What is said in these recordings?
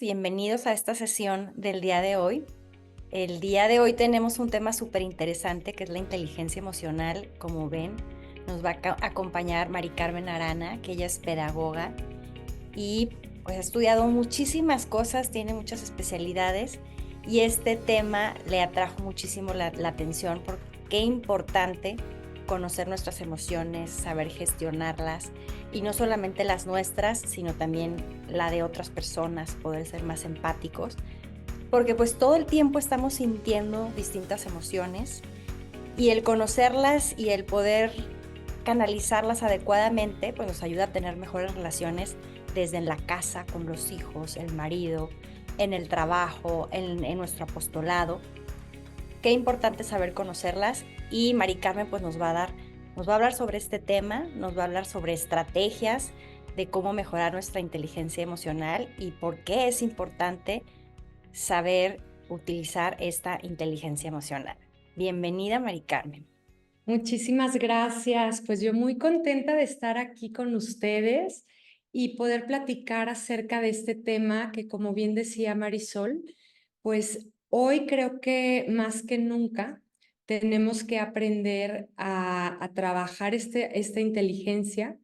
Bienvenidos a esta sesión del día de hoy. El día de hoy tenemos un tema súper interesante que es la inteligencia emocional. Como ven, nos va a acompañar Mari Carmen Arana, que ella es pedagoga y pues ha estudiado muchísimas cosas, tiene muchas especialidades y este tema le atrajo muchísimo la atención porque qué importante conocer nuestras emociones, saber gestionarlas y no solamente las nuestras, sino también la de otras personas, poder ser más empáticos, porque pues todo el tiempo estamos sintiendo distintas emociones y el conocerlas y el poder canalizarlas adecuadamente, pues nos ayuda a tener mejores relaciones desde en la casa, con los hijos, el marido, en el trabajo, en nuestro apostolado. Qué importante saber conocerlas y Mari Carmen pues nos va a hablar sobre este tema, nos va a hablar sobre estrategias de cómo mejorar nuestra inteligencia emocional y por qué es importante saber utilizar esta inteligencia emocional. Bienvenida, Mari Carmen. Muchísimas gracias. Pues yo muy contenta de estar aquí con ustedes y poder platicar acerca de este tema que, como bien decía Marisol, pues hoy creo que más que nunca tenemos que aprender a trabajar esta inteligencia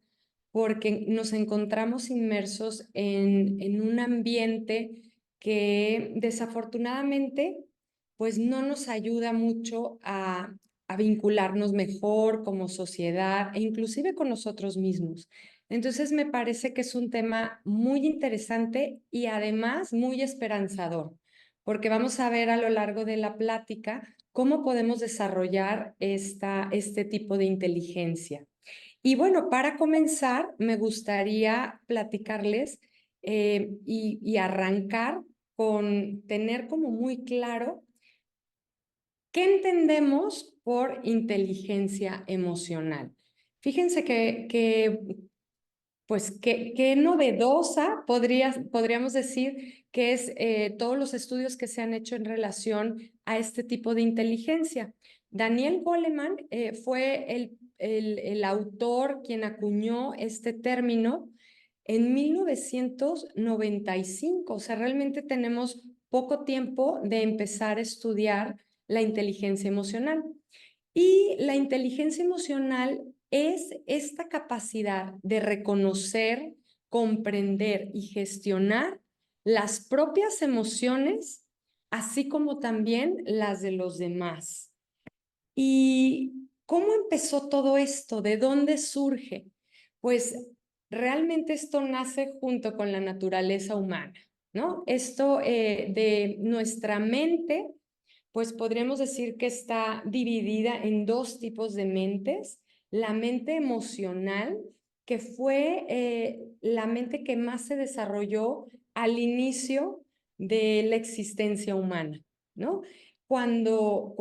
porque nos encontramos inmersos en un ambiente que desafortunadamente pues no nos ayuda mucho a vincularnos mejor como sociedad e inclusive con nosotros mismos. Entonces me parece que es un tema muy interesante y además muy esperanzador, porque vamos a ver a lo largo de la plática cómo podemos desarrollar este tipo de inteligencia. Y bueno, para comenzar, me gustaría platicarles y arrancar con tener como muy claro qué entendemos por inteligencia emocional. Fíjense pues, qué novedosa podríamos decir que es todos los estudios que se han hecho en relación a este tipo de inteligencia. Daniel Goleman fue el autor quien acuñó este término en 1995. O sea, realmente tenemos poco tiempo de empezar a estudiar la inteligencia emocional. Y la inteligencia emocional es esta capacidad de reconocer, comprender y gestionar las propias emociones, así como también las de los demás. ¿Y cómo empezó todo esto? ¿De dónde surge? Pues realmente esto nace junto con la naturaleza humana, ¿no? Esto de nuestra mente, pues podríamos decir que está dividida en dos tipos de mentes. La mente emocional, que fue la mente que más se desarrolló al inicio de la existencia humana, ¿no? Cuando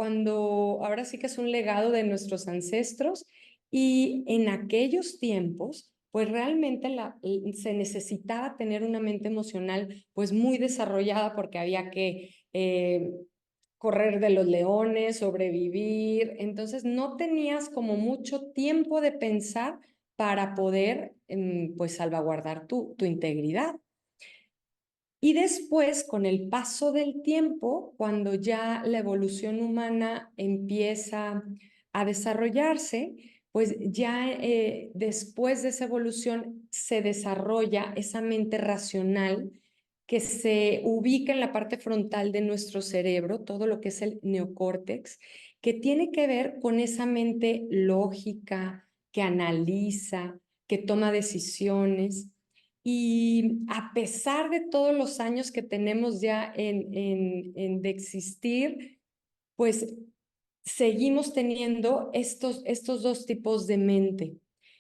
ahora sí que es un legado de nuestros ancestros y en aquellos tiempos, pues realmente se necesitaba tener una mente emocional pues muy desarrollada porque había que correr de los leones, sobrevivir, entonces no tenías como mucho tiempo de pensar para poder pues salvaguardar tu integridad. Y después, con el paso del tiempo, cuando ya la evolución humana empieza a desarrollarse, pues ya después de esa evolución se desarrolla esa mente racional que se ubica en la parte frontal de nuestro cerebro, todo lo que es el neocórtex, que tiene que ver con esa mente lógica, que analiza, que toma decisiones. Y a pesar de todos los años que tenemos ya de existir, pues seguimos teniendo estos dos tipos de mente.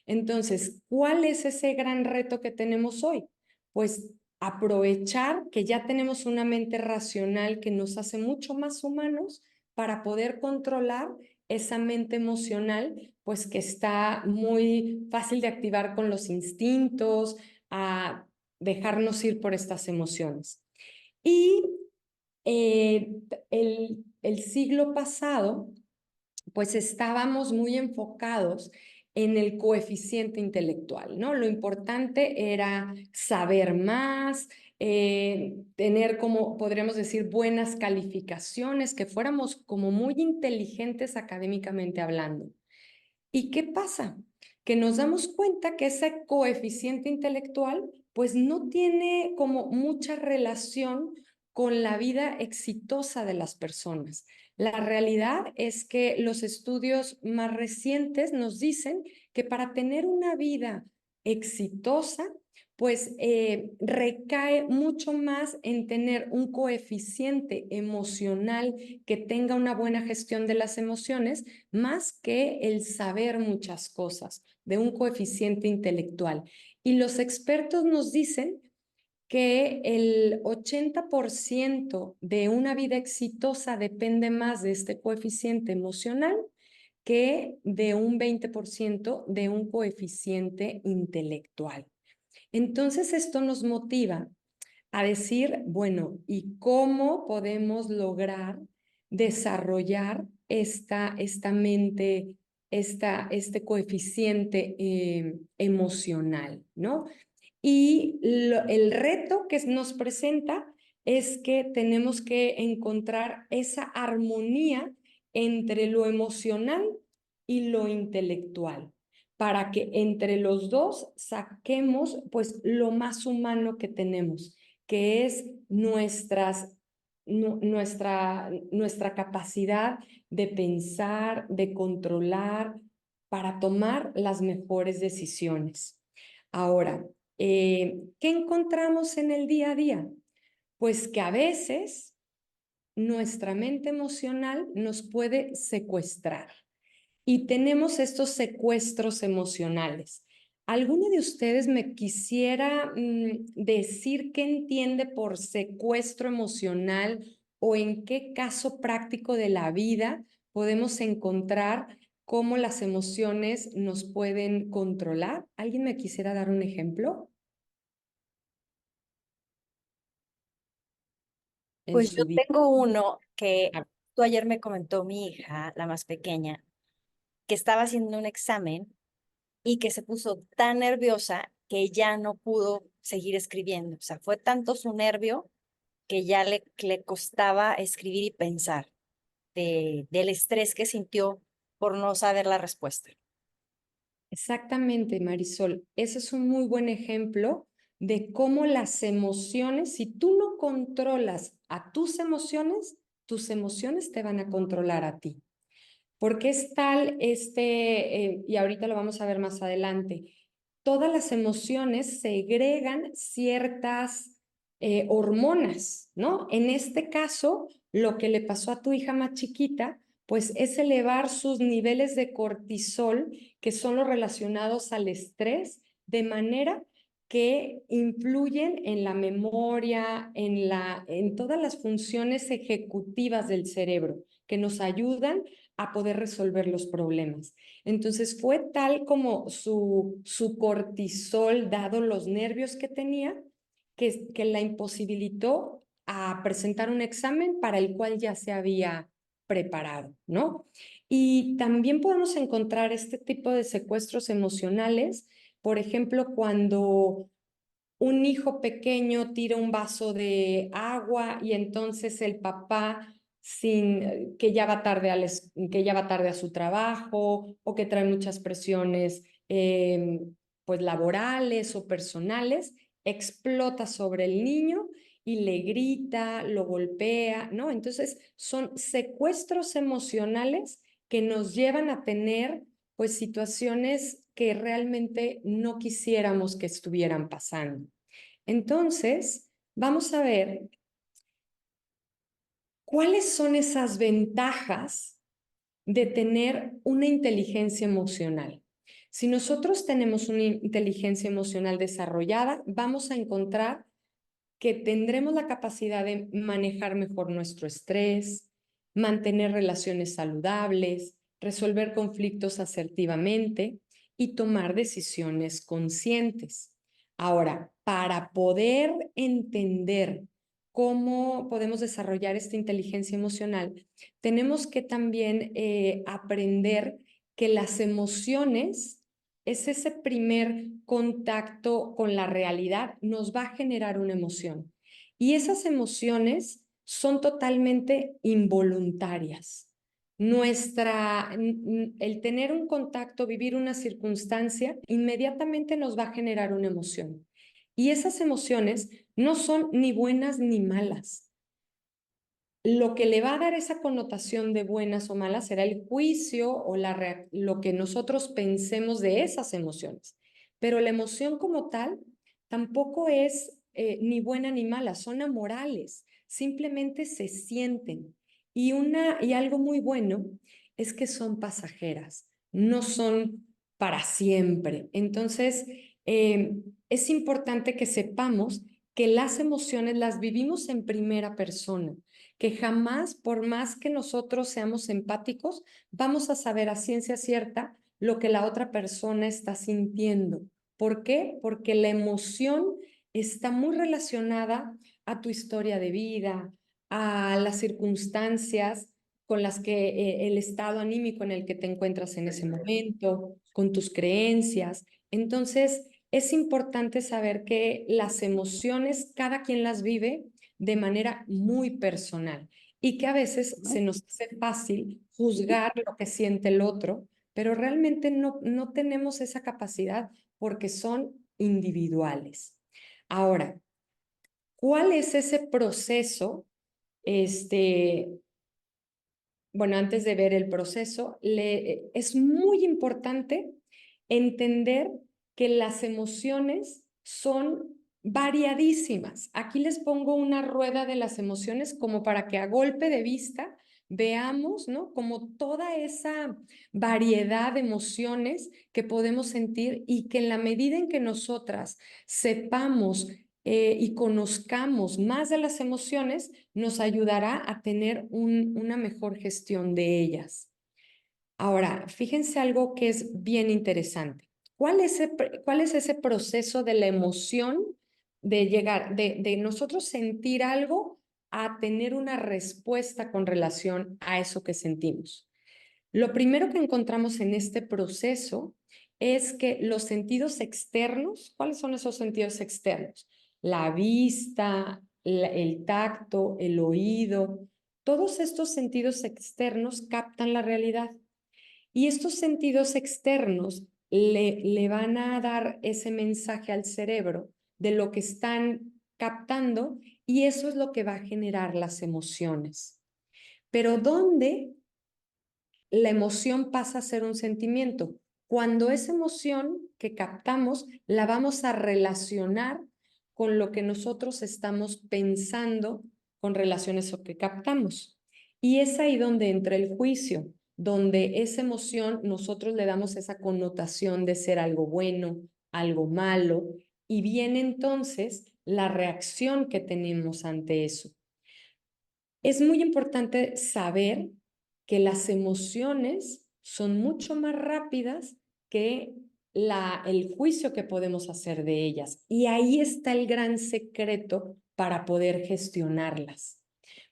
Entonces, ¿cuál es ese gran reto que tenemos hoy? Pues aprovechar que ya tenemos una mente racional que nos hace mucho más humanos para poder controlar esa mente emocional, pues que está muy fácil de activar con los instintos, a dejarnos ir por estas emociones. Y el siglo pasado, pues estábamos muy enfocados en el coeficiente intelectual, ¿no? Lo importante era saber más, tener como, podríamos decir, buenas calificaciones, que fuéramos como muy inteligentes académicamente hablando. ¿Y qué pasa? Que nos damos cuenta que ese coeficiente intelectual pues no tiene como mucha relación con la vida exitosa de las personas. La realidad es que los estudios más recientes nos dicen que para tener una vida exitosa, pues recae mucho más en tener un coeficiente emocional que tenga una buena gestión de las emociones, más que el saber muchas cosas, de un coeficiente intelectual. Y los expertos nos dicen que el 80% de una vida exitosa depende más de este coeficiente emocional que de un 20% de un coeficiente intelectual. Entonces, esto nos motiva a decir, bueno, ¿y cómo podemos lograr desarrollar esta mente, este coeficiente emocional, ¿no? Y el reto que nos presenta es que tenemos que encontrar esa armonía entre lo emocional y lo intelectual, para que entre los dos saquemos pues lo más humano que tenemos, que es nuestra capacidad de pensar, de controlar, para tomar las mejores decisiones. Ahora, ¿qué encontramos en el día a día? Pues que a veces nuestra mente emocional nos puede secuestrar y tenemos estos secuestros emocionales. ¿Alguno de ustedes me quisiera decir qué entiende por secuestro emocional o en qué caso práctico de la vida podemos encontrar cómo las emociones nos pueden controlar? ¿Alguien me quisiera dar un ejemplo en Pues yo su vida? tengo uno que Ah, tú ayer me comentó mi hija, la más pequeña, que estaba haciendo un examen y que se puso tan nerviosa que ya no pudo seguir escribiendo. O sea, fue tanto su nervio que ya le costaba escribir y pensar del estrés que sintió por no saber la respuesta. exactamente, Marisol. Ese es un muy buen ejemplo de cómo las emociones, si tú no controlas a tus emociones te van a controlar a ti. Porque es tal y ahorita lo vamos a ver más adelante, todas las emociones segregan ciertas hormonas, ¿no? En este caso, lo que le pasó a tu hija más chiquita, pues es elevar sus niveles de cortisol, que son los relacionados al estrés, de manera que influyen en la memoria, en todas las funciones ejecutivas del cerebro, que nos ayudan a poder resolver los problemas. Entonces fue tal como su cortisol, dado los nervios que tenía, que la imposibilitó a presentar un examen para el cual ya se había preparado, ¿no? Y también podemos encontrar este tipo de secuestros emocionales, por ejemplo, cuando un hijo pequeño tira un vaso de agua y entonces el papá sin que ya va tarde que ya va tarde a su trabajo o que trae muchas presiones pues laborales o personales, explota sobre el niño y le grita, lo golpea, ¿no? Entonces son secuestros emocionales que nos llevan a tener pues situaciones que realmente no quisiéramos que estuvieran pasando. Entonces, vamos a ver cuáles son esas ventajas de tener una inteligencia emocional. Si nosotros tenemos una inteligencia emocional desarrollada, vamos a encontrar que tendremos la capacidad de manejar mejor nuestro estrés, mantener relaciones saludables, resolver conflictos asertivamente y tomar decisiones conscientes. Ahora, para poder entender cómo podemos desarrollar esta inteligencia emocional, tenemos que también aprender que las emociones es ese primer contacto con la realidad, nos va a generar una emoción. Y esas emociones son totalmente involuntarias. El tener un contacto, vivir una circunstancia, inmediatamente nos va a generar una emoción. Y esas emociones no son ni buenas ni malas. Lo que le va a dar esa connotación de buenas o malas será el juicio o lo que nosotros pensemos de esas emociones. Pero la emoción como tal tampoco es ni buena ni mala, son amorales, simplemente se sienten. Y algo muy bueno es que son pasajeras, no son para siempre. Entonces, es importante que sepamos que las emociones las vivimos en primera persona, que jamás, por más que nosotros seamos empáticos, vamos a saber a ciencia cierta lo que la otra persona está sintiendo. ¿Por qué? Porque la emoción está muy relacionada a tu historia de vida, a las circunstancias con las que el estado anímico en el que te encuentras en ese momento, con tus creencias. Entonces, es importante saber que las emociones, cada quien las vive de manera muy personal y que a veces se nos hace fácil juzgar lo que siente el otro, pero realmente no tenemos esa capacidad porque son individuales. Ahora, ¿cuál es ese proceso? Este, bueno, antes de ver el proceso, es muy importante entender que las emociones son variadísimas. Aquí les pongo una rueda de las emociones como para que a golpe de vista veamos, ¿no? Como toda esa variedad de emociones que podemos sentir y que en la medida en que nosotras sepamos y conozcamos más de las emociones, nos ayudará a tener una mejor gestión de ellas. Ahora, fíjense algo que es bien interesante. ¿Cuál es ese proceso de la emoción de llegar, de nosotros sentir algo a tener una respuesta con relación a eso que sentimos? Lo primero que encontramos en este proceso es que los sentidos externos, ¿cuáles son esos sentidos externos? La vista, el tacto, el oído, todos estos sentidos externos captan la realidad. Y estos sentidos externos le van a dar ese mensaje al cerebro de lo que están captando y eso es lo que va a generar las emociones. Pero ¿dónde la emoción pasa a ser un sentimiento? Cuando esa emoción que captamos la vamos a relacionar con lo que nosotros estamos pensando con relación a eso que captamos. Y es ahí donde entra el juicio, donde esa emoción nosotros le damos esa connotación de ser algo bueno, algo malo, y viene entonces la reacción que tenemos ante eso. Es muy importante saber que las emociones son mucho más rápidas que el juicio que podemos hacer de ellas. Y ahí está el gran secreto para poder gestionarlas.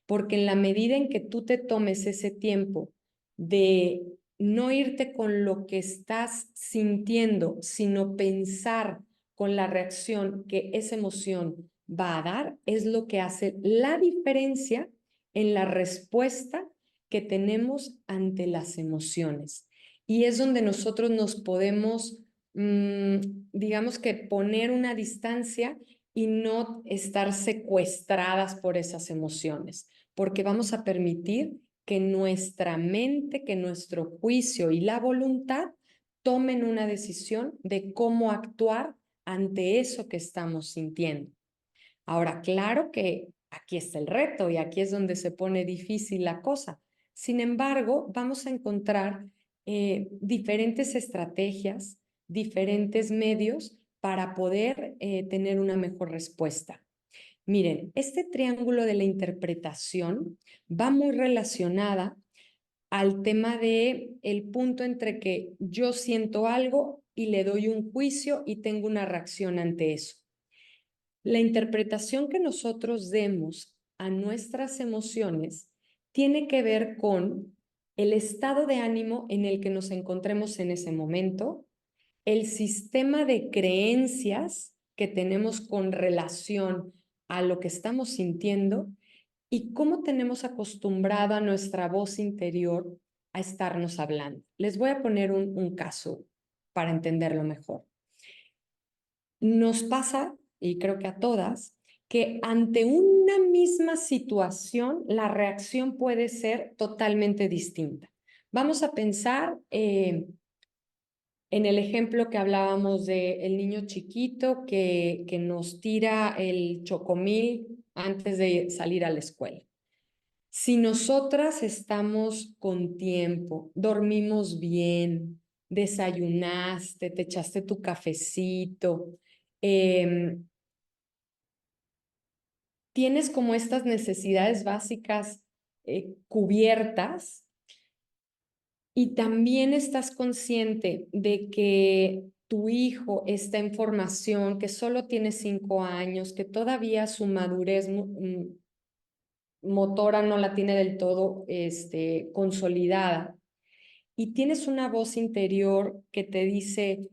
Porque en la medida en que tú te tomes ese tiempo de no irte con lo que estás sintiendo, sino pensar con la reacción que esa emoción va a dar, es lo que hace la diferencia en la respuesta que tenemos ante las emociones. Y es donde nosotros nos podemos, digamos que poner una distancia y no estar secuestradas por esas emociones, porque vamos a permitir que nuestra mente, que nuestro juicio y la voluntad tomen una decisión de cómo actuar ante eso que estamos sintiendo. Ahora, claro que aquí está el reto y aquí es donde se pone difícil la cosa. Sin embargo, vamos a encontrar diferentes estrategias, diferentes medios para poder tener una mejor respuesta. Miren, este triángulo de la interpretación va muy relacionada al tema de el punto entre que yo siento algo y le doy un juicio y tengo una reacción ante eso. La interpretación que nosotros demos a nuestras emociones tiene que ver con el estado de ánimo en el que nos encontremos en ese momento, el sistema de creencias que tenemos con relación a lo que estamos sintiendo y cómo tenemos acostumbrado a nuestra voz interior a estarnos hablando. Les voy a poner un caso para entenderlo mejor. Nos pasa, y creo que a todas, que ante una misma situación la reacción puede ser totalmente distinta. Vamos a pensar en el ejemplo que hablábamos del niño chiquito que nos tira el chocomil antes de salir a la escuela. Si nosotras estamos con tiempo, dormimos bien, desayunaste, te echaste tu cafecito, tienes como estas necesidades básicas cubiertas y también estás consciente de que tu hijo está en formación, que solo tiene 5 años, que todavía su madurez motora no la tiene del todo consolidada, y tienes una voz interior que te dice,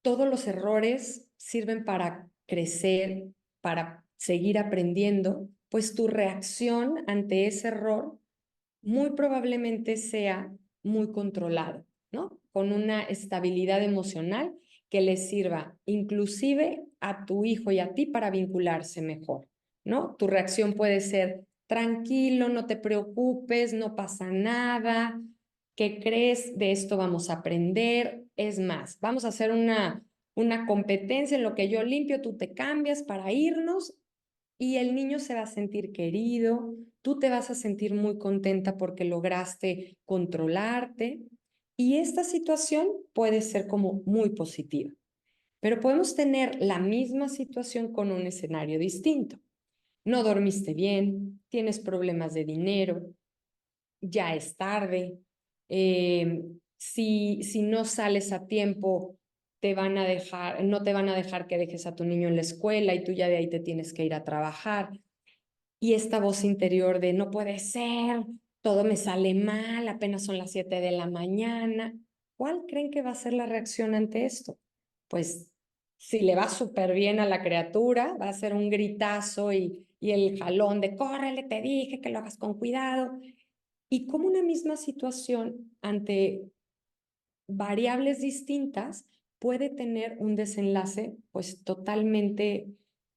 todos los errores sirven para crecer, para seguir aprendiendo, pues tu reacción ante ese error muy probablemente sea muy controlado, ¿no? Con una estabilidad emocional que le sirva inclusive a tu hijo y a ti para vincularse mejor, ¿no? Tu reacción puede ser tranquilo, no te preocupes, no pasa nada, ¿qué crees? De esto vamos a aprender. Es más, vamos a hacer una competencia en lo que yo limpio, tú te cambias para irnos y el niño se va a sentir querido, tú te vas a sentir muy contenta porque lograste controlarte y esta situación puede ser como muy positiva. Pero podemos tener la misma situación con un escenario distinto. No dormiste bien, tienes problemas de dinero, ya es tarde, si no sales a tiempo, no te van a dejar que dejes a tu niño en la escuela y tú ya de ahí te tienes que ir a trabajar. Y esta voz interior de no puede ser, todo me sale mal, apenas son las 7 de la mañana. ¿Cuál creen que va a ser la reacción ante esto? Pues si le va súper bien a la criatura, va a ser un gritazo y el jalón de córrele, te dije que lo hagas con cuidado. Y como una misma situación ante variables distintas puede tener un desenlace pues totalmente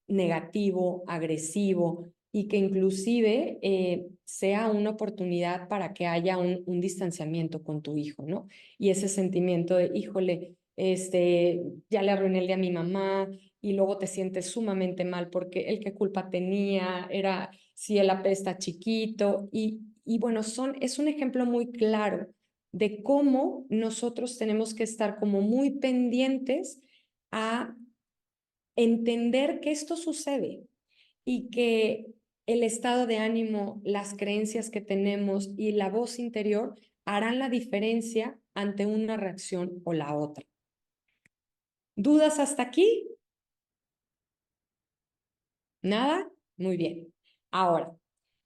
negativo, agresivo y que inclusive sea una oportunidad para que haya un distanciamiento con tu hijo, ¿no? Y ese sentimiento de, híjole, ya le arruiné el día a mi mamá y luego te sientes sumamente mal porque el que culpa tenía era si él apesta chiquito y bueno, es un ejemplo muy claro de cómo nosotros tenemos que estar como muy pendientes a entender que esto sucede y que el estado de ánimo, las creencias que tenemos y la voz interior harán la diferencia ante una reacción o la otra. ¿Dudas hasta aquí? ¿Nada? Muy bien. Ahora,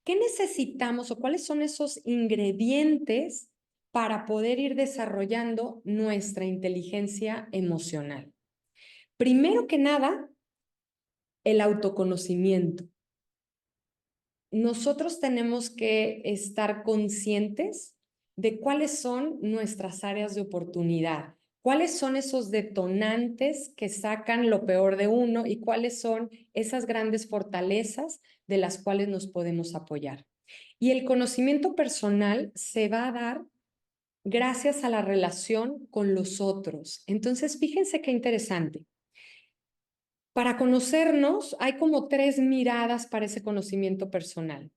¿qué necesitamos o cuáles son esos ingredientes para poder ir desarrollando nuestra inteligencia emocional? Primero que nada, el autoconocimiento. Nosotros tenemos que estar conscientes de cuáles son nuestras áreas de oportunidad, cuáles son esos detonantes que sacan lo peor de uno y cuáles son esas grandes fortalezas de las cuales nos podemos apoyar. Y el conocimiento personal se va a dar gracias a la relación con los otros. Entonces, fíjense qué interesante. Para conocernos hay como 3 miradas para ese conocimiento personal.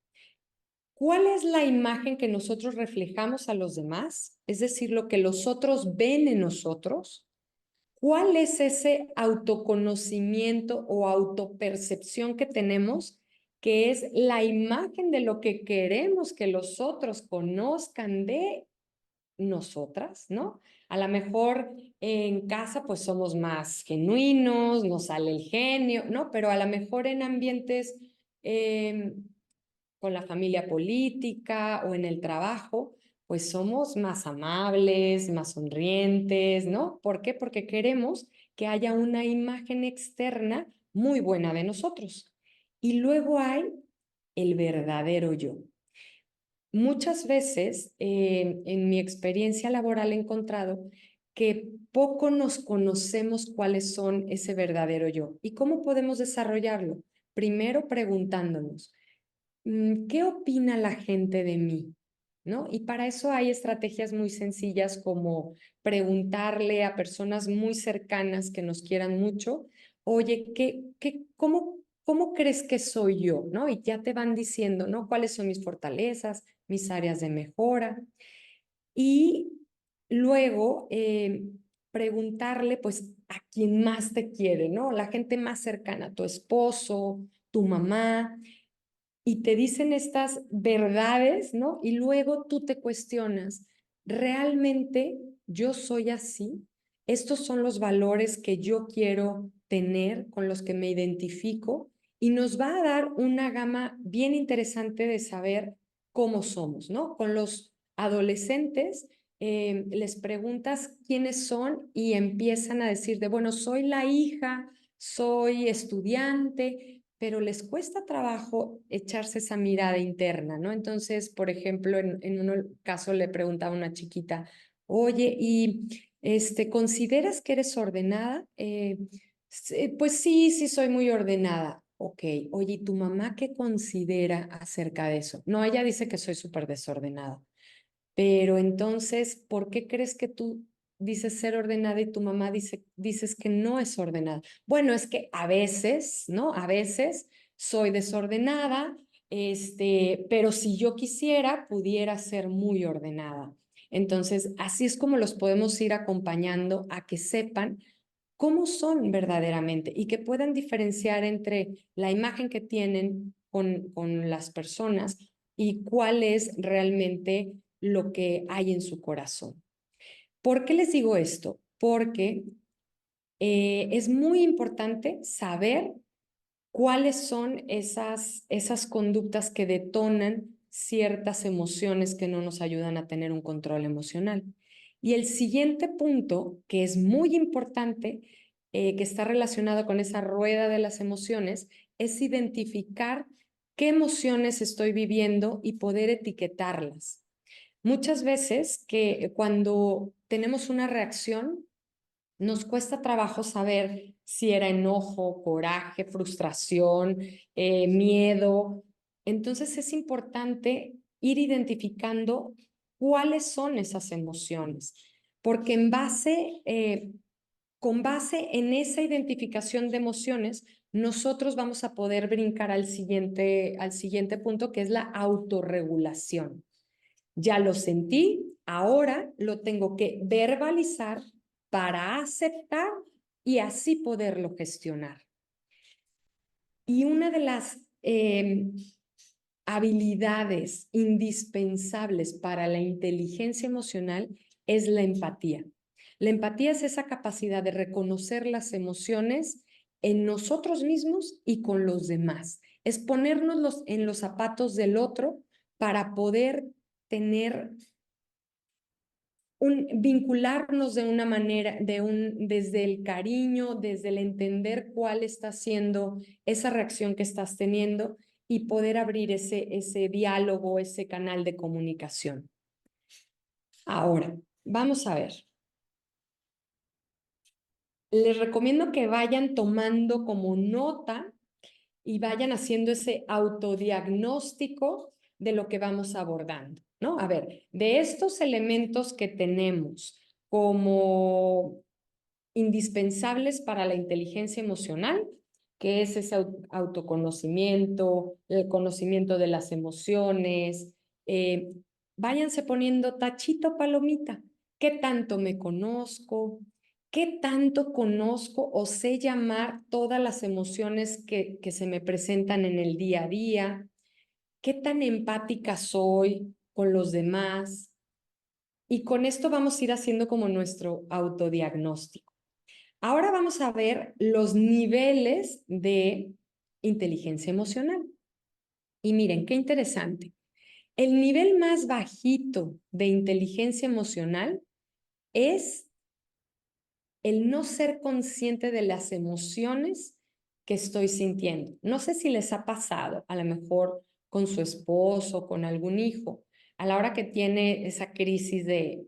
¿Cuál es la imagen que nosotros reflejamos a los demás? Es decir, lo que los otros ven en nosotros. ¿Cuál es ese autoconocimiento o autopercepción que tenemos, que es la imagen de lo que queremos que los otros conozcan de nosotras, ¿no? A lo mejor en casa pues somos más genuinos, nos sale el genio, ¿no? Pero a lo mejor en ambientes con la familia política o en el trabajo, pues somos más amables, más sonrientes, ¿no? ¿Por qué? Porque queremos que haya una imagen externa muy buena de nosotros. Y luego hay el verdadero yo. Muchas veces en mi experiencia laboral he encontrado que poco nos conocemos cuáles son ese verdadero yo y cómo podemos desarrollarlo. Primero preguntándonos, ¿qué opina la gente de mí? ¿No? Y para eso hay estrategias muy sencillas como preguntarle a personas muy cercanas que nos quieran mucho, oye, ¿cómo crees que soy yo? ¿No? Y ya te van diciendo, ¿no? ¿Cuáles son mis fortalezas, mis áreas de mejora? Y luego preguntarle, pues, a quien más te quiere, ¿no? La gente más cercana, tu esposo, tu mamá, y te dicen estas verdades, ¿no? Y luego tú te cuestionas, ¿realmente yo soy así? ¿Estos son los valores que yo quiero tener, con los que me identifico? Y nos va a dar una gama bien interesante de saber cómo somos, ¿no? Con los adolescentes les preguntas quiénes son y empiezan a decir de, bueno, soy la hija, soy estudiante, pero les cuesta trabajo echarse esa mirada interna, ¿no? Entonces, por ejemplo, en un caso le preguntaba a una chiquita, oye, ¿y consideras que eres ordenada? Pues sí, sí soy muy ordenada. Ok, oye, ¿y tu mamá qué considera acerca de eso? No, ella dice que soy súper desordenada. Pero entonces, ¿por qué crees que tú dices ser ordenada y tu mamá dices que no es ordenada? Bueno, es que a veces, ¿no? A veces soy desordenada, pero si yo quisiera, pudiera ser muy ordenada. Entonces, así es como los podemos ir acompañando a que sepan cómo son verdaderamente y que puedan diferenciar entre la imagen que tienen con las personas y cuál es realmente lo que hay en su corazón. ¿Por qué les digo esto? Porque es muy importante saber cuáles son esas conductas que detonan ciertas emociones que no nos ayudan a tener un control emocional. Y el siguiente punto, que es muy importante, que está relacionado con esa rueda de las emociones, es identificar qué emociones estoy viviendo y poder etiquetarlas. Muchas veces que cuando tenemos una reacción, nos cuesta trabajo saber si era enojo, coraje, frustración, miedo. Entonces es importante ir identificando cuáles son esas emociones, porque con base en esa identificación de emociones, nosotros vamos a poder brincar al siguiente punto, que es la autorregulación. Ya lo sentí, ahora lo tengo que verbalizar para aceptar y así poderlo gestionar. Y una de las habilidades indispensables para la inteligencia emocional es la empatía. La empatía es esa capacidad de reconocer las emociones en nosotros mismos y con los demás. Es ponernos en los zapatos del otro para poder tener vincularnos de una manera, desde el cariño, desde el entender cuál está siendo esa reacción que estás teniendo y poder abrir ese diálogo, ese canal de comunicación. Ahora, vamos a ver. Les recomiendo que vayan tomando como nota y vayan haciendo ese autodiagnóstico de lo que vamos abordando, ¿no? A ver, de estos elementos que tenemos como indispensables para la inteligencia emocional, que es ese autoconocimiento, el conocimiento de las emociones. Váyanse poniendo tachito, palomita. ¿Qué tanto me conozco? ¿Qué tanto conozco o sé llamar todas las emociones que se me presentan en el día a día? ¿Qué tan empática soy con los demás? Y con esto vamos a ir haciendo como nuestro autodiagnóstico. Ahora vamos a ver los niveles de inteligencia emocional. Y miren, qué interesante. El nivel más bajito de inteligencia emocional es el no ser consciente de las emociones que estoy sintiendo. No sé si les ha pasado, a lo mejor con su esposo, con algún hijo, a la hora que tiene esa crisis de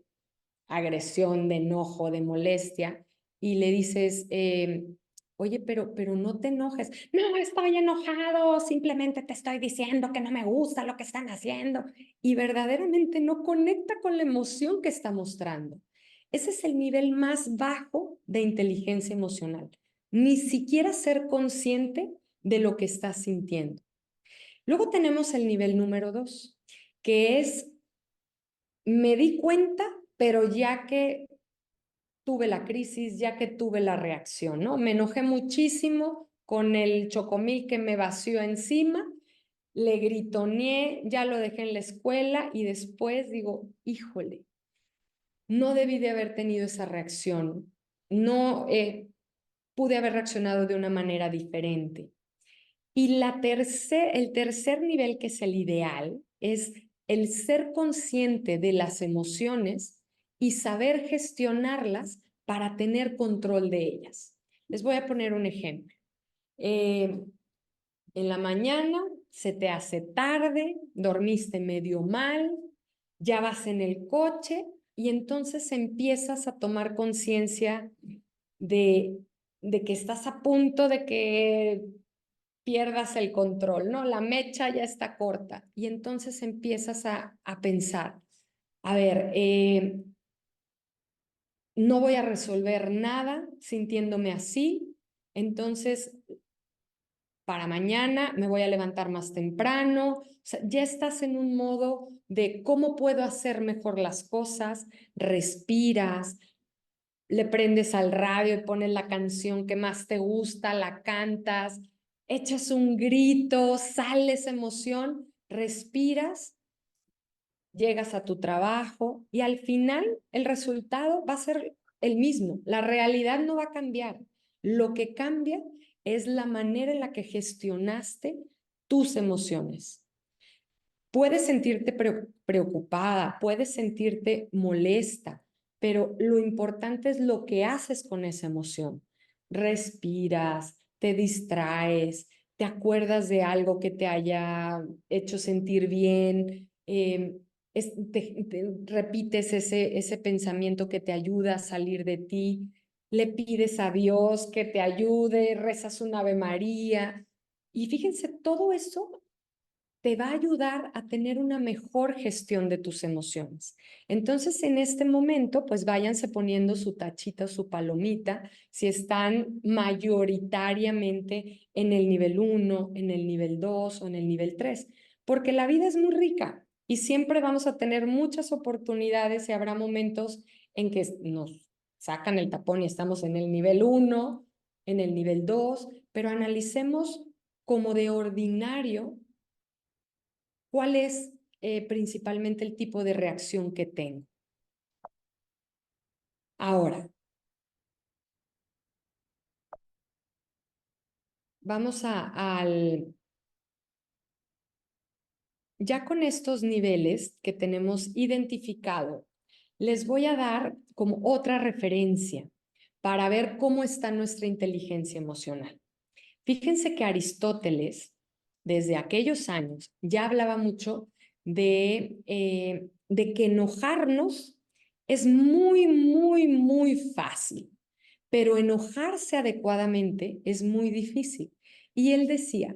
agresión, de enojo, de molestia, y le dices, oye, pero no te enojes. No estoy enojado, simplemente te estoy diciendo que no me gusta lo que están haciendo. Y verdaderamente no conecta con la emoción que está mostrando. Ese es el nivel más bajo de inteligencia emocional. Ni siquiera ser consciente de lo que estás sintiendo. Luego tenemos el nivel número 2, que es, me di cuenta, pero ya que tuve la crisis, ya que tuve la reacción, ¿no? Me enojé muchísimo con el chocomil que me vació encima, le gritoneé, ya lo dejé en la escuela y después digo, híjole, no debí de haber tenido esa reacción, no pude haber reaccionado de una manera diferente. Y el tercer nivel, que es el ideal, es el ser consciente de las emociones y saber gestionarlas para tener control de ellas. Les voy a poner un ejemplo. En la mañana se te hace tarde, dormiste medio mal, ya vas en el coche y entonces empiezas a tomar conciencia de, de que estás a punto de que pierdas el control, ¿no? La mecha ya está corta y entonces empiezas a pensar, a ver, no voy a resolver nada sintiéndome así, entonces para mañana me voy a levantar más temprano, o sea, ya estás en un modo de cómo puedo hacer mejor las cosas, respiras, le prendes al radio y pones la canción que más te gusta, la cantas, echas un grito, sale esa emoción, respiras, llegas a tu trabajo y al final el resultado va a ser el mismo. La realidad no va a cambiar. Lo que cambia es la manera en la que gestionaste tus emociones. Puedes sentirte preocupada, puedes sentirte molesta, pero lo importante es lo que haces con esa emoción. Respiras, te distraes, te acuerdas de algo que te haya hecho sentir bien, repites ese pensamiento que te ayuda a salir de ti, le pides a Dios que te ayude, rezas un Ave María. Y fíjense, todo eso te va a ayudar a tener una mejor gestión de tus emociones. Entonces, en este momento, pues váyanse poniendo su tachita o su palomita si están mayoritariamente en el nivel 1, en el nivel 2 o en el nivel 3, porque la vida es muy rica y siempre vamos a tener muchas oportunidades y habrá momentos en que nos sacan el tapón y estamos en el nivel 1, en el nivel 2, pero analicemos como de ordinario cuál es principalmente el tipo de reacción que tengo. Ahora, vamos ya con estos niveles que tenemos identificado, les voy a dar como otra referencia para ver cómo está nuestra inteligencia emocional. Fíjense que Aristóteles, desde aquellos años, ya hablaba mucho de que enojarnos es muy, muy, muy fácil, pero enojarse adecuadamente es muy difícil. Y él decía,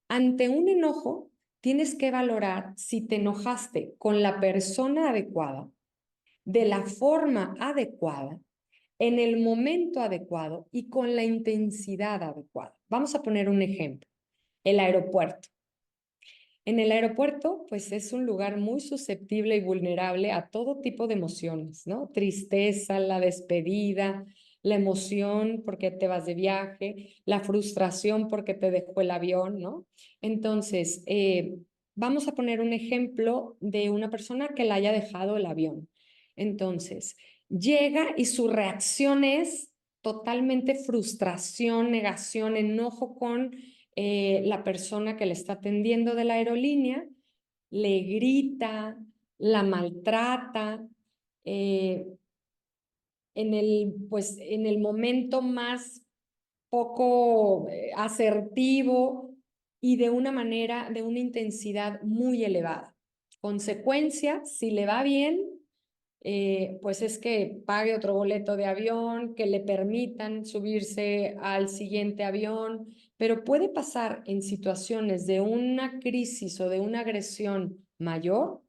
ante un enojo, tienes que valorar si te enojaste con la persona adecuada, de la forma adecuada, en el momento adecuado y con la intensidad adecuada. Vamos a poner un ejemplo, el aeropuerto. En el aeropuerto, pues es un lugar muy susceptible y vulnerable a todo tipo de emociones, ¿no? Tristeza, la despedida, la emoción porque te vas de viaje, la frustración porque te dejó el avión, ¿no? Entonces, vamos a poner un ejemplo de una persona que le haya dejado el avión. Entonces, llega y su reacción es totalmente frustración, negación, enojo con la persona que le está atendiendo de la aerolínea, le grita, la maltrata, pues, en el momento más poco asertivo y de una manera, de una intensidad muy elevada. Consecuencia, si le va bien, pues es que pague otro boleto de avión, que le permitan subirse al siguiente avión, pero puede pasar en situaciones de una crisis o de una agresión mayor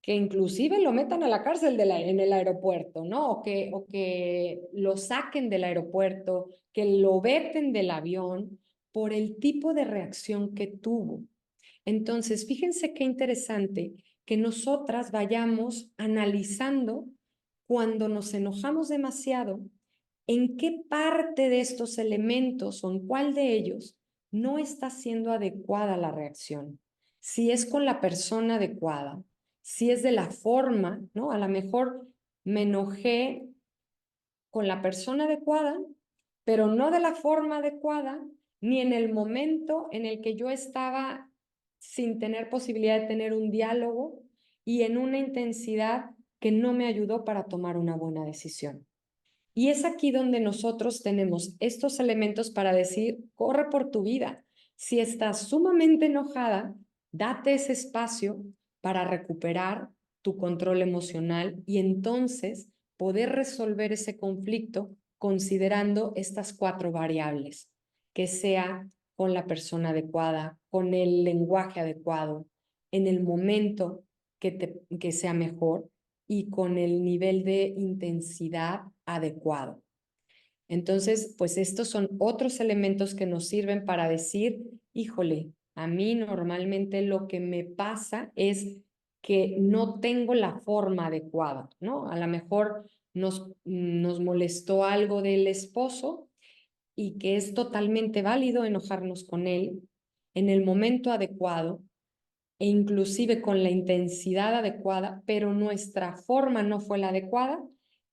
que inclusive lo metan a la cárcel en el aeropuerto, ¿no? O que lo saquen del aeropuerto, que lo veten del avión por el tipo de reacción que tuvo. Entonces, fíjense qué interesante que nosotras vayamos analizando cuando nos enojamos demasiado, en qué parte de estos elementos o en cuál de ellos no está siendo adecuada la reacción. Si es con la persona adecuada, si es de la forma, ¿no? A lo mejor me enojé con la persona adecuada, pero no de la forma adecuada, ni en el momento en el que yo estaba sin tener posibilidad de tener un diálogo y en una intensidad que no me ayudó para tomar una buena decisión. Y es aquí donde nosotros tenemos estos elementos para decir, corre por tu vida. Si estás sumamente enojada, date ese espacio para recuperar tu control emocional y entonces poder resolver ese conflicto considerando estas 4 variables, que sea con la persona adecuada, con el lenguaje adecuado, en el momento que sea mejor y con el nivel de intensidad adecuado. Entonces, pues estos son otros elementos que nos sirven para decir, híjole, a mí normalmente lo que me pasa es que no tengo la forma adecuada, ¿no? A lo mejor nos molestó algo del esposo y que es totalmente válido enojarnos con él en el momento adecuado e inclusive con la intensidad adecuada, pero nuestra forma no fue la adecuada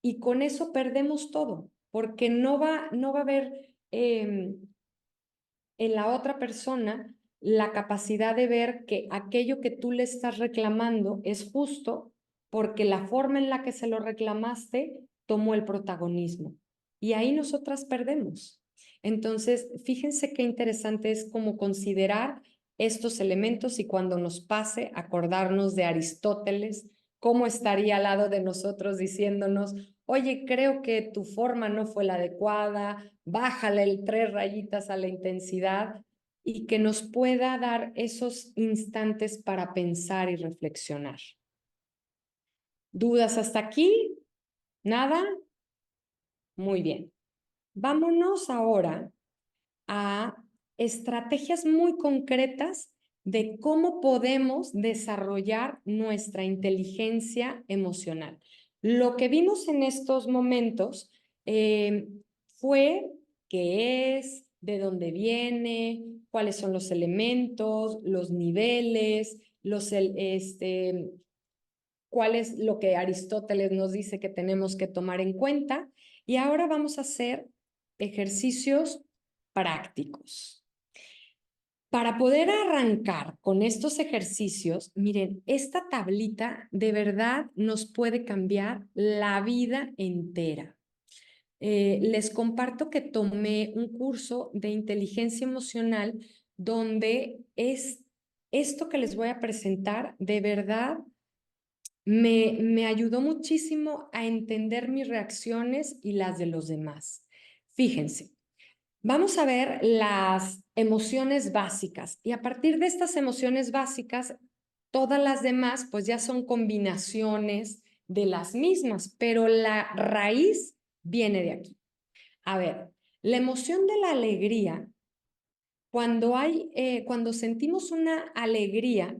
y con eso perdemos todo, porque no va a haber en la otra persona la capacidad de ver que aquello que tú le estás reclamando es justo porque la forma en la que se lo reclamaste tomó el protagonismo. Y ahí nosotras perdemos. Entonces, fíjense qué interesante es como considerar estos elementos y cuando nos pase, acordarnos de Aristóteles, cómo estaría al lado de nosotros diciéndonos, oye, creo que tu forma no fue la adecuada, bájale 3 rayitas a la intensidad y que nos pueda dar esos instantes para pensar y reflexionar. ¿Dudas hasta aquí? ¿Nada? Muy bien. Vámonos ahora a estrategias muy concretas de cómo podemos desarrollar nuestra inteligencia emocional. Lo que vimos en estos momentos fue qué es, de dónde viene, cuáles son los elementos, los niveles, cuál es lo que Aristóteles nos dice que tenemos que tomar en cuenta. Y ahora vamos a hacer ejercicios prácticos. Para poder arrancar con estos ejercicios, miren, esta tablita de verdad nos puede cambiar la vida entera. Les comparto que tomé un curso de inteligencia emocional donde es esto que les voy a presentar, de verdad, me ayudó muchísimo a entender mis reacciones y las de los demás. Fíjense, vamos a ver las emociones básicas y a partir de estas emociones básicas, todas las demás pues ya son combinaciones de las mismas, pero la raíz viene de aquí. A ver, la emoción de la alegría, cuando sentimos una alegría,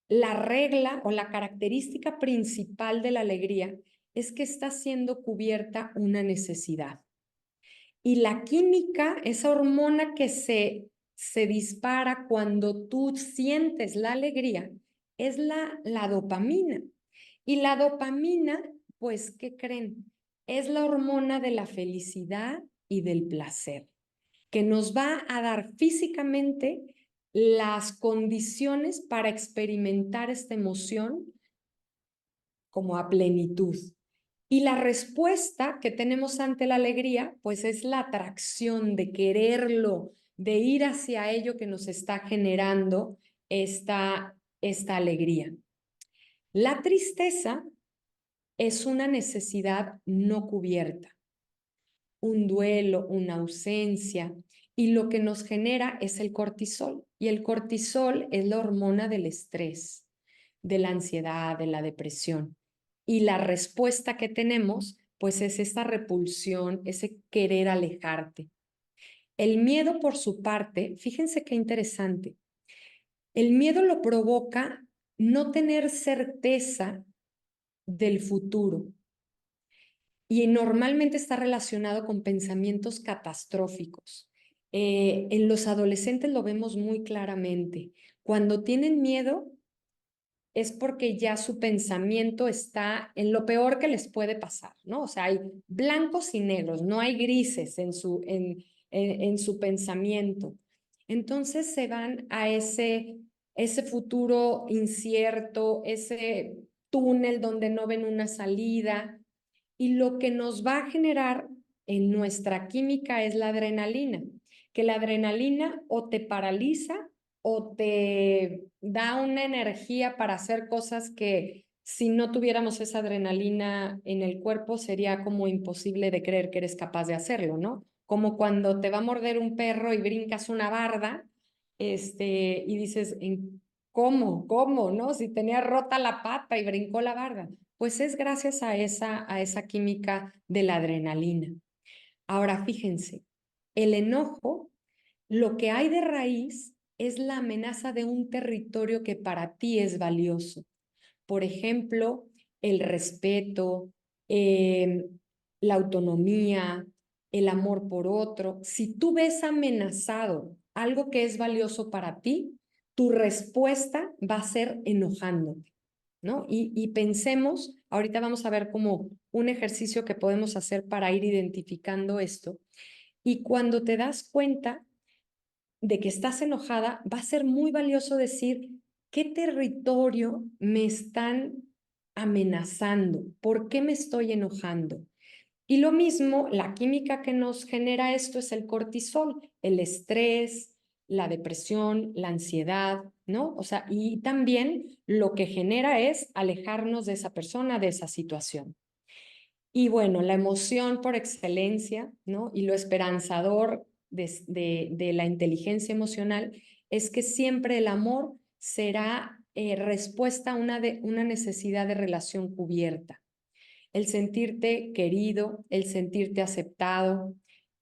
la regla o la característica principal de la alegría es que está siendo cubierta una necesidad. Y la química, esa hormona que se dispara cuando tú sientes la alegría, es la dopamina. Y la dopamina, pues, ¿qué creen? Es la hormona de la felicidad y del placer, que nos va a dar físicamente las condiciones para experimentar esta emoción como a plenitud. Y la respuesta que tenemos ante la alegría, pues es la atracción de quererlo, de ir hacia ello que nos está generando esta alegría. La tristeza es una necesidad no cubierta, un duelo, una ausencia, y lo que nos genera es el cortisol. Y el cortisol es la hormona del estrés, de la ansiedad, de la depresión. Y la respuesta que tenemos, pues es esta repulsión, ese querer alejarte. El miedo, por su parte, fíjense qué interesante. El miedo lo provoca no tener certeza del futuro y normalmente está relacionado con pensamientos catastróficos. En los adolescentes lo vemos muy claramente. Cuando tienen miedo es porque ya su pensamiento está en lo peor que les puede pasar, ¿no? O sea, hay blancos y negros, no hay grises en su pensamiento. Entonces se van a ese futuro incierto, ese túnel donde no ven una salida, y lo que nos va a generar en nuestra química es la adrenalina, que la adrenalina o te paraliza o te da una energía para hacer cosas que si no tuviéramos esa adrenalina en el cuerpo sería como imposible de creer que eres capaz de hacerlo, ¿no? Como cuando te va a morder un perro y brincas una barda, y dices, ¿cómo, no? Si tenía rota la pata y brincó la barda. Pues es gracias a esa química de la adrenalina. Ahora, fíjense, el enojo, lo que hay de raíz es la amenaza de un territorio que para ti es valioso. Por ejemplo, el respeto, eh, la autonomía, el amor por otro. Si tú ves amenazado algo que es valioso para ti, tu respuesta va a ser enojándote, ¿no? Y pensemos, ahorita vamos a ver como un ejercicio que podemos hacer para ir identificando esto. Y cuando te das cuenta de que estás enojada, va a ser muy valioso decir qué territorio me están amenazando, por qué me estoy enojando. Y lo mismo, la química que nos genera esto es el cortisol, el estrés, la depresión, la ansiedad, ¿no? O sea, y también lo que genera es alejarnos de esa persona, de esa situación. Y bueno, la emoción por excelencia, ¿no? Y lo esperanzador de la inteligencia emocional es que siempre el amor será respuesta a una necesidad de relación cubierta. El sentirte querido, el sentirte aceptado,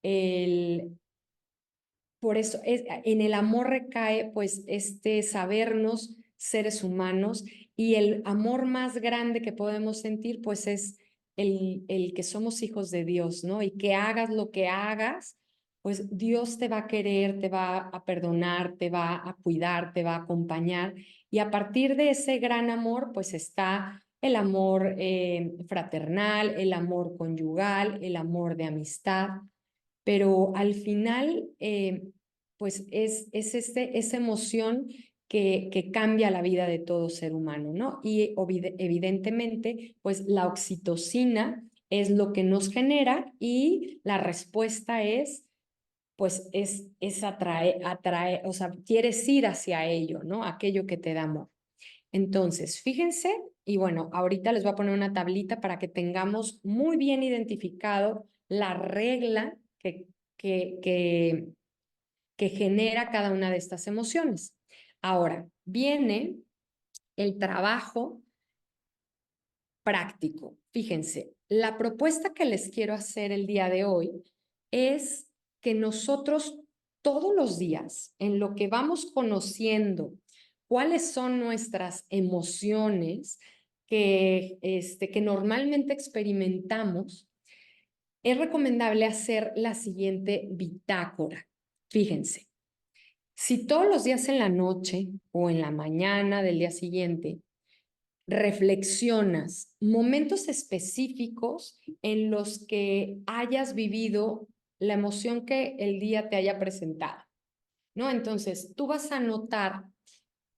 el, por eso en el amor recae pues este sabernos seres humanos, y el amor más grande que podemos sentir pues es el que somos hijos de Dios, ¿no? Y que hagas lo que hagas, pues Dios te va a querer, te va a perdonar, te va a cuidar, te va a acompañar, y a partir de ese gran amor pues está el amor fraternal, el amor conyugal, el amor de amistad, pero al final, pues esa emoción que cambia la vida de todo ser humano, ¿no? Y evidentemente, pues la oxitocina es lo que nos genera, y la respuesta es, pues es atrae, o sea, quieres ir hacia ello, ¿no? Aquello que te da amor. Entonces, fíjense, y bueno, ahorita les voy a poner una tablita para que tengamos muy bien identificado la regla que, que, que genera cada una de estas emociones. Ahora, viene el trabajo práctico. Fíjense, la propuesta que les quiero hacer el día de hoy es que nosotros todos los días, en lo que vamos conociendo cuáles son nuestras emociones que normalmente experimentamos, es recomendable hacer la siguiente bitácora. Fíjense, si todos los días en la noche o en la mañana del día siguiente reflexionas momentos específicos en los que hayas vivido la emoción que el día te haya presentado, ¿no? Entonces, tú vas a notar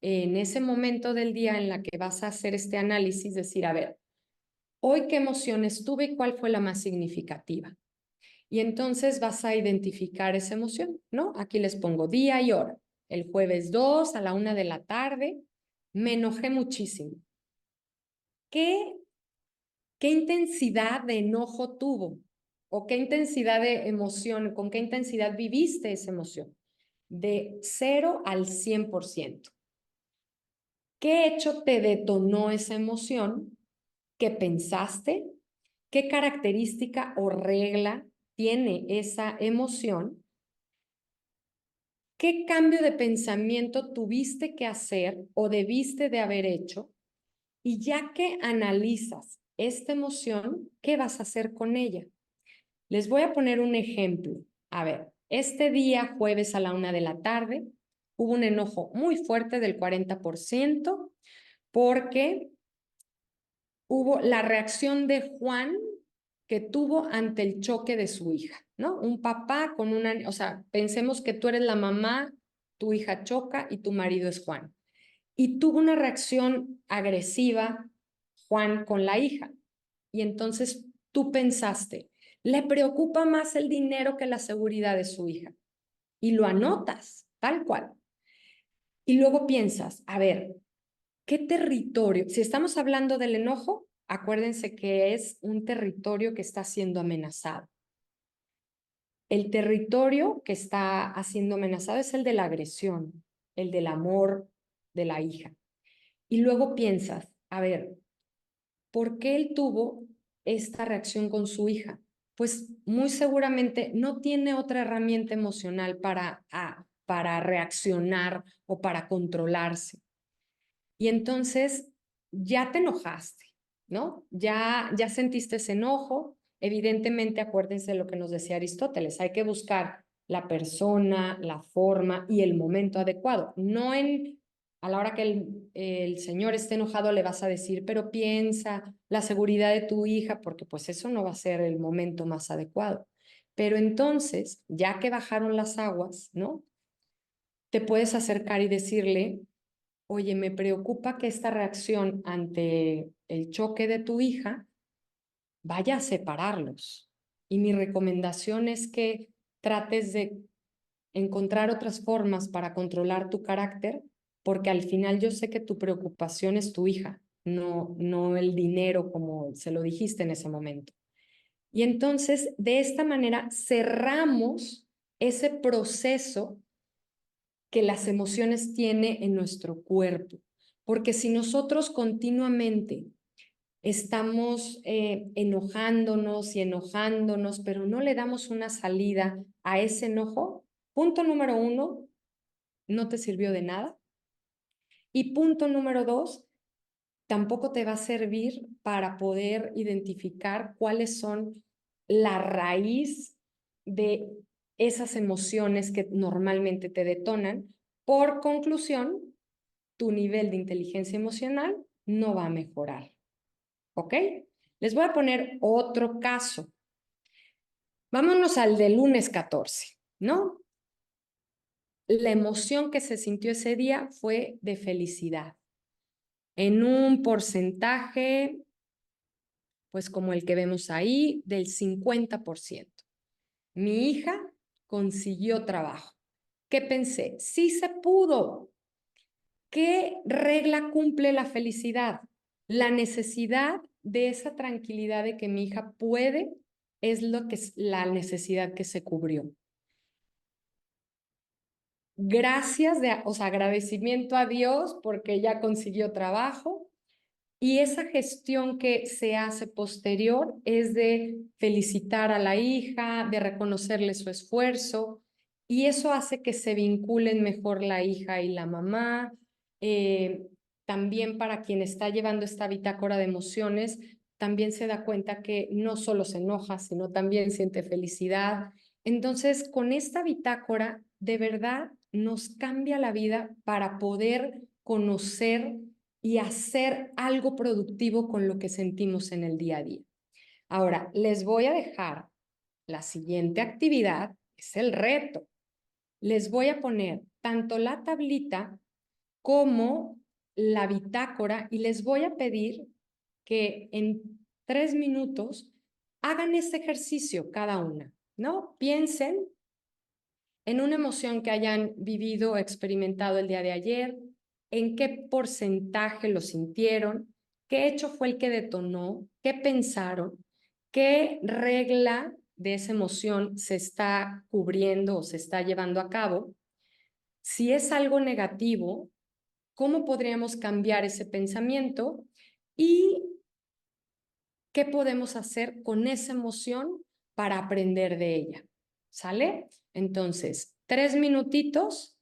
en ese momento del día en la que vas a hacer este análisis, decir, a ver, hoy qué emociones tuve y cuál fue la más significativa. Y entonces vas a identificar esa emoción, ¿no? Aquí les pongo día y hora. El jueves 2 a la 1 de la tarde, me enojé muchísimo. ¿Qué, qué intensidad de enojo tuvo? ¿O qué intensidad de emoción, con qué intensidad viviste esa emoción? De 0 al 100%. ¿Qué hecho te detonó esa emoción? ¿Qué pensaste? ¿Qué característica o regla tiene esa emoción? ¿Qué cambio de pensamiento tuviste que hacer o debiste de haber hecho? Y ya que analizas esta emoción, ¿qué vas a hacer con ella? Les voy a poner un ejemplo. A ver, este día, jueves a la 1 de la tarde, hubo un enojo muy fuerte del 40% porque hubo la reacción de Juan que tuvo ante el choque de su hija, ¿no? Un papá con una, o sea, pensemos que tú eres la mamá, tu hija choca y tu marido es Juan. Y tuvo una reacción agresiva Juan con la hija. Y entonces tú pensaste, le preocupa más el dinero que la seguridad de su hija. Y lo anotas, tal cual. Y luego piensas, a ver, ¿qué territorio? Si estamos hablando del enojo, acuérdense que es un territorio que está siendo amenazado. El territorio que está siendo amenazado es el de la agresión, el del amor de la hija. Y luego piensas, a ver, ¿por qué él tuvo esta reacción con su hija? Pues muy seguramente no tiene otra herramienta emocional para reaccionar o para controlarse. Y entonces ya te enojaste, ¿no? Ya sentiste ese enojo. Evidentemente, acuérdense de lo que nos decía Aristóteles, hay que buscar la persona, la forma y el momento adecuado. No a la hora que el señor esté enojado le vas a decir, pero piensa la seguridad de tu hija, porque pues eso no va a ser el momento más adecuado. Pero entonces, ya que bajaron las aguas, ¿no? Te puedes acercar y decirle, oye, me preocupa que esta reacción ante el choque de tu hija vaya a separarlos. Y mi recomendación es que trates de encontrar otras formas para controlar tu carácter, porque al final yo sé que tu preocupación es tu hija, no el dinero como se lo dijiste en ese momento. Y entonces, de esta manera, cerramos ese proceso que las emociones tiene en nuestro cuerpo. Porque si nosotros continuamente estamos enojándonos y enojándonos, pero no le damos una salida a ese enojo, punto número 1, no te sirvió de nada. Y punto número 2, tampoco te va a servir para poder identificar cuáles son la raíz de esas emociones que normalmente te detonan. Por conclusión, tu nivel de inteligencia emocional no va a mejorar. ¿Ok? Les voy a poner otro caso. Vámonos al de lunes 14, ¿no? La emoción que se sintió ese día fue de felicidad. En un porcentaje, pues como el que vemos ahí, del 50%. Mi hija consiguió trabajo. ¿Qué pensé? Sí se pudo. ¿Qué regla cumple la felicidad? La necesidad de esa tranquilidad de que mi hija puede es lo que es la necesidad que se cubrió. Gracias, o sea, agradecimiento a Dios porque ella consiguió trabajo y esa gestión que se hace posterior es de felicitar a la hija, de reconocerle su esfuerzo y eso hace que se vinculen mejor la hija y la mamá. Eh, También para quien está llevando esta bitácora de emociones, también se da cuenta que no solo se enoja, sino también siente felicidad. Entonces, con esta bitácora, de verdad nos cambia la vida para poder conocer y hacer algo productivo con lo que sentimos en el día a día. Ahora, les voy a dejar la siguiente actividad, es el reto. Les voy a poner tanto la tablita como la bitácora y les voy a pedir que en 3 minutos, hagan este ejercicio cada una, ¿no? Piensen en una emoción que hayan vivido o experimentado el día de ayer, en qué porcentaje lo sintieron, qué hecho fue el que detonó, qué pensaron, qué regla de esa emoción se está cubriendo o se está llevando a cabo. Si es algo negativo, ¿cómo podríamos cambiar ese pensamiento? Y qué podemos hacer con esa emoción para aprender de ella. ¿Sale? Entonces, 3 minutitos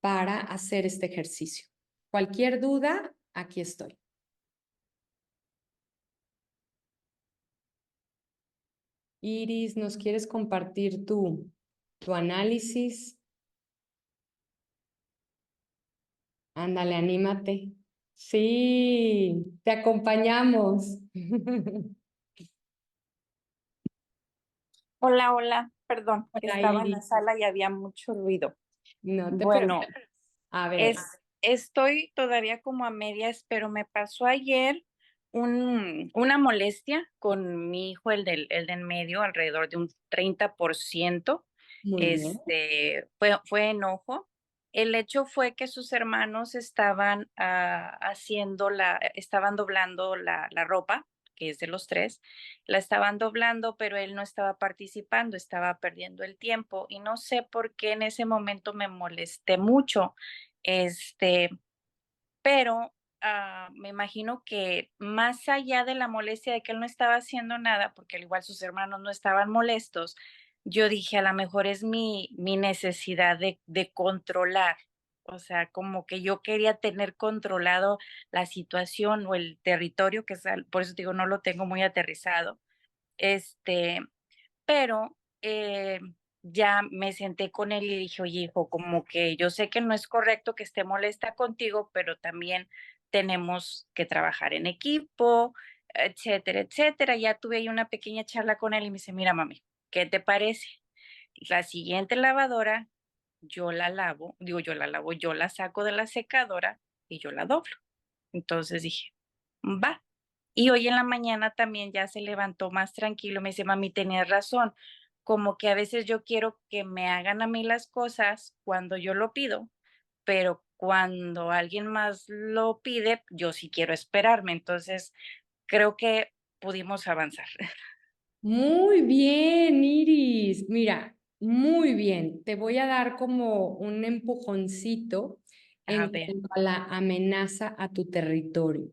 para hacer este ejercicio. Cualquier duda, aquí estoy. Iris, ¿nos quieres compartir tu análisis? Ándale, anímate. Sí, te acompañamos. Hola, hola, perdón, que Hola, estaba en la Iris. sala y había mucho ruido. No te Bueno, preocupes. A ver, es, estoy todavía como a medias, pero me pasó ayer una molestia con mi hijo, el del medio, alrededor de un 30%. muy bien. Fue enojo. El hecho fue que sus hermanos estaban estaban doblando la ropa, que es de los tres, la estaban doblando, pero él no estaba participando, estaba perdiendo el tiempo y no sé por qué en ese momento me molesté mucho. Este, pero me imagino que más allá de la molestia de que él no estaba haciendo nada, porque al igual sus hermanos no estaban molestos, yo dije, a lo mejor es mi necesidad de controlar. O sea, como que yo quería tener controlado la situación o el territorio, por eso digo, no lo tengo muy aterrizado. Este, pero ya me senté con él y dije, oye, hijo, como que yo sé que no es correcto que esté molesta contigo, pero también tenemos que trabajar en equipo, etcétera, etcétera. Ya tuve ahí una pequeña charla con él y me dice, mira, mami, ¿qué te parece? La siguiente lavadora, yo la saco de la secadora y yo la doblo. Entonces dije, va. Y hoy en la mañana también ya se levantó más tranquilo, me dice, mami, tenías razón, como que a veces yo quiero que me hagan a mí las cosas cuando yo lo pido, pero cuando alguien más lo pide, yo sí quiero esperarme. Entonces, creo que pudimos avanzar. Muy bien, Iris. Mira, muy bien. Te voy a dar como un empujoncito A en ver. cuanto a la amenaza a tu territorio.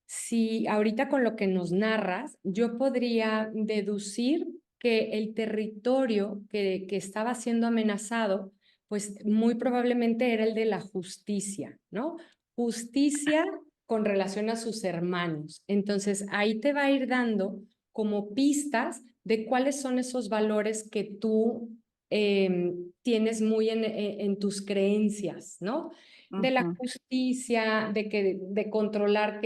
Si ahorita con lo que nos narras, yo podría deducir que el territorio que estaba siendo amenazado, pues muy probablemente era el de la justicia, ¿no? Justicia con relación a sus hermanos. Entonces, ahí te va a ir dando como pistas de cuáles son esos valores que tú tienes muy en tus creencias, ¿no? De la Ujú, justicia, de controlar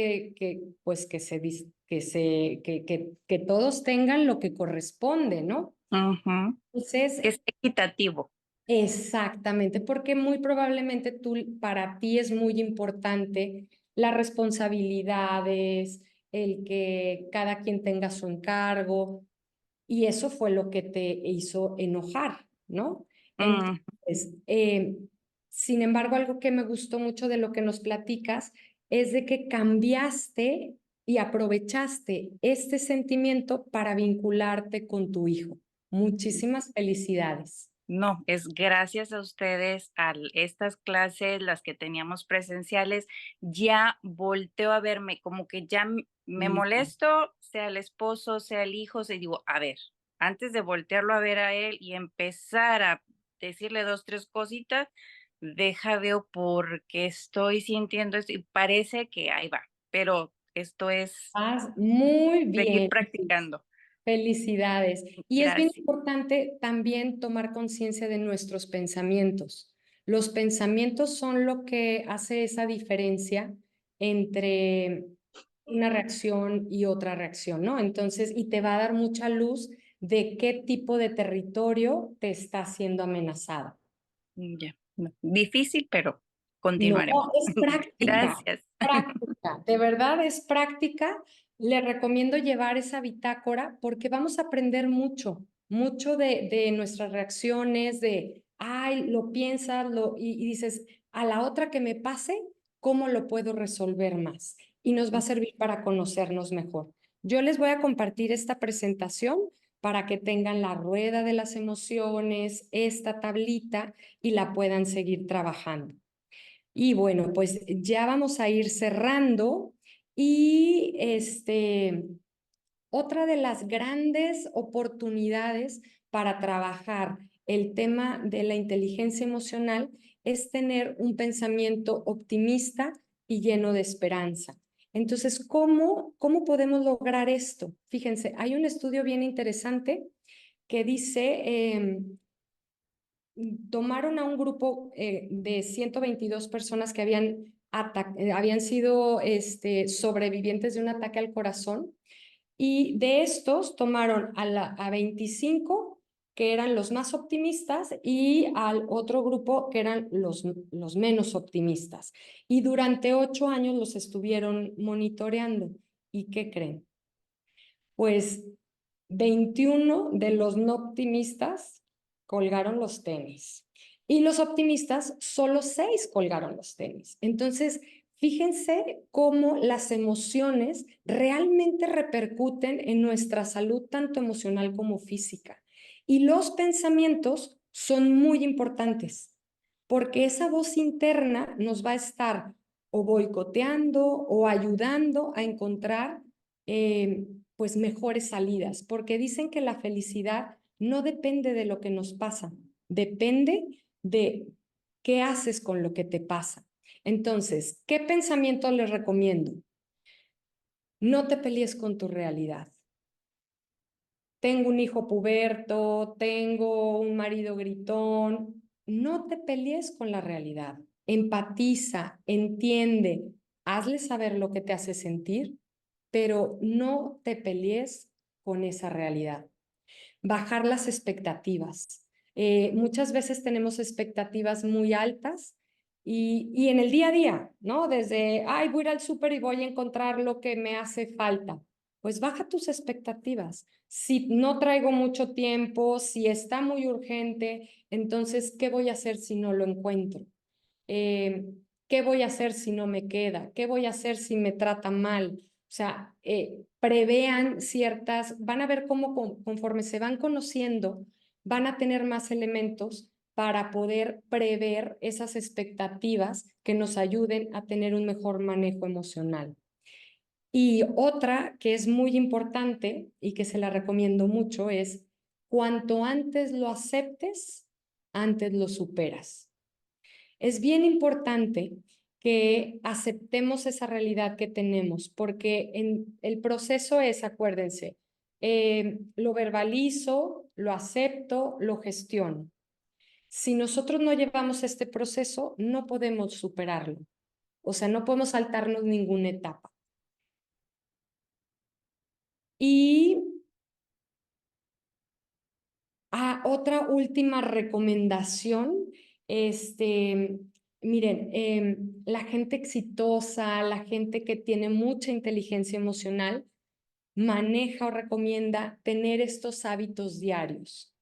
pues que todos tengan lo que corresponde, ¿no? ujú. Entonces, Que es equitativo. exactamente, porque muy probablemente para ti es muy importante las responsabilidades, el que cada quien tenga su encargo, y eso fue lo que te hizo enojar, ¿no? Mm, Entonces, sin embargo, algo que me gustó mucho de lo que nos platicas es de que cambiaste y aprovechaste este sentimiento para vincularte con tu hijo. Muchísimas felicidades. No, es gracias a ustedes, a estas clases, las que teníamos presenciales, ya volteo a verme, como que ya me Mm. molesto, sea el esposo, sea el hijo, se digo, a ver, antes de voltearlo a ver a él y empezar a decirle dos, tres cositas, deja veo por qué estoy sintiendo esto y parece que ahí va, pero esto es Muy seguir bien. practicando. Felicidades. Y es bien Gracias. importante también tomar conciencia de nuestros pensamientos. Los pensamientos son lo que hace esa diferencia entre una reacción y otra reacción, ¿no? Entonces, y te va a dar mucha luz de qué tipo de territorio te está siendo amenazada. Ya, no, difícil, pero No, continuaremos. es práctica, Gracias. práctica. sea, de verdad es práctica. Le recomiendo llevar esa bitácora porque vamos a aprender mucho, mucho de nuestras reacciones, de, ay, lo piensas y dices, a la otra que me pase, ¿cómo lo puedo resolver más? Y nos va a servir para conocernos mejor. Yo les voy a compartir esta presentación para que tengan la rueda de las emociones, esta tablita y la puedan seguir trabajando. Y bueno, pues ya vamos a ir cerrando y otra de las grandes oportunidades para trabajar el tema de la inteligencia emocional es tener un pensamiento optimista y lleno de esperanza. Entonces, ¿cómo podemos lograr esto? Fíjense, hay un estudio bien interesante que dice, tomaron a un grupo de 122 personas que habían sido sobrevivientes de un ataque al corazón, y de estos tomaron a 25 que eran los más optimistas y al otro grupo que eran los menos optimistas. Y durante 8 años los estuvieron monitoreando. ¿Y qué creen? Pues 21 de los no optimistas colgaron los tenis y los optimistas solo 6 colgaron los tenis. Entonces, fíjense cómo las emociones realmente repercuten en nuestra salud, tanto emocional como física. Y los pensamientos son muy importantes, porque esa voz interna nos va a estar o boicoteando o ayudando a encontrar pues mejores salidas, porque dicen que la felicidad no depende de lo que nos pasa, depende de qué haces con lo que te pasa. Entonces, ¿qué pensamiento les recomiendo? No te pelees con tu realidad. Tengo un hijo puberto, tengo un marido gritón. No te pelees con la realidad. Empatiza, entiende, hazle saber lo que te hace sentir, pero no te pelees con esa realidad. Bajar las expectativas. Muchas veces tenemos expectativas muy altas y en el día a día, ¿no? Desde, ay, voy a ir al súper y voy a encontrar lo que me hace falta. Pues baja tus expectativas. Si no traigo mucho tiempo, si está muy urgente, entonces, ¿qué voy a hacer si no lo encuentro? ¿Qué voy a hacer si no me queda? ¿Qué voy a hacer si me trata mal? O sea, prevean van a ver cómo conforme se van conociendo, van a tener más elementos para poder prever esas expectativas que nos ayuden a tener un mejor manejo emocional. Y otra que es muy importante y que se la recomiendo mucho es, cuanto antes lo aceptes, antes lo superas. Es bien importante que aceptemos esa realidad que tenemos, porque el proceso es, acuérdense, lo verbalizo, lo acepto, lo gestiono. Si nosotros no llevamos este proceso, no podemos superarlo. O sea, no podemos saltarnos ninguna etapa. Y otra última recomendación, miren, la gente exitosa, la gente que tiene mucha inteligencia emocional, maneja o recomienda tener estos hábitos diarios.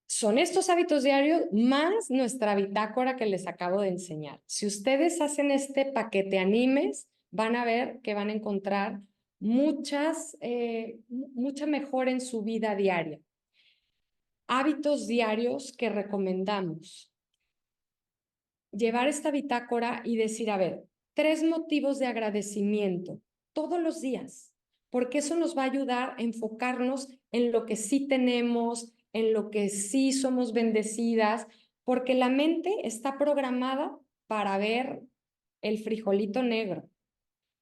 Son estos hábitos diarios más nuestra bitácora que les acabo de enseñar. Si ustedes hacen este paquete animes, van a ver que van a encontrar mucha mejora en su vida diaria. Hábitos diarios que recomendamos. Llevar esta bitácora y decir, a ver, 3 motivos de agradecimiento todos los días, porque eso nos va a ayudar a enfocarnos en lo que sí tenemos, en lo que sí somos bendecidas, porque la mente está programada para ver el frijolito negro,